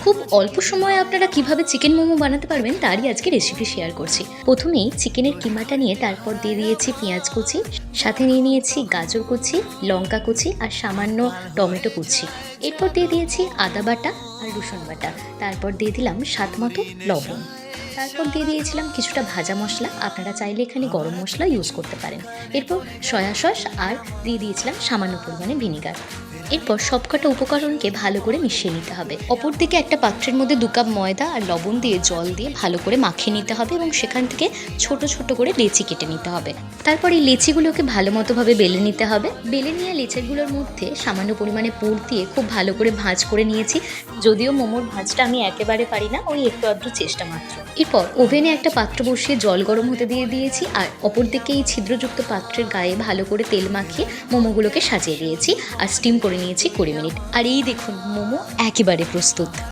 খুব অল্প সময়ে আপনারা কিভাবে চিকেন মোমো বানাতে পারবেন তারই আজকে রেসিপি শেয়ার করছি। প্রথমেই চিকেনের কিমাটা নিয়ে তারপর দিয়ে দিয়েছি পেঁয়াজ কুচি, সাথে নিয়ে নিয়েছি গাজর কুচি, লঙ্কা কুচি আর সামান্য টমেটো কুচি। এরপর দিয়ে দিয়েছি আদা বাটা আর রসুন বাটা। তারপর দিয়ে দিলাম স্বাদ মতো লবণ। তারপর দিয়ে দিয়েছিলাম কিছুটা ভাজা মশলা, আপনারা চাইলে এখানে গরম মশলা ইউজ করতে পারেন। এরপর সয়া সস আর দিয়ে দিয়েছিলাম সামান্য পরিমাণে ভিনিগার। এরপর সবকটা উপকরণকে ভালো করে মিশিয়ে নিতে হবে। অপরদিকে একটা পাত্রের মধ্যে 2 কাপ ময়দা আর লবণ দিয়ে জল দিয়ে ভালো করে মাখিয়ে নিতে হবে এবং সেখান থেকে ছোট ছোট করে লেচি কেটে নিতে হবে। তারপর এই লেচিগুলোকে ভালো মতোভাবে বেলে নিতে হবে। বেলে নিয়ে লেচিগুলোর মধ্যে সামান্য পরিমাণে পুর দিয়ে খুব ভালো করে ভাঁজ করে নিয়েছি। যদিও মোমোর ভাঁজটা আমি একেবারে পারি না, ওই একটু আধটু চেষ্টা মাত্র। এরপর ওভেনে একটা পাত্র বসিয়ে জল গরম হতে দিয়ে দিয়েছি আর অপরদিকে এই ছিদ্রযুক্ত পাত্রের গায়ে ভালো করে তেল মাখিয়ে মোমোগুলোকে সাজিয়ে দিয়েছি আর স্টিম করে নিয়েছি 20 মিনিট। আর এই দেখুন মোমো একেবারে প্রস্তুত।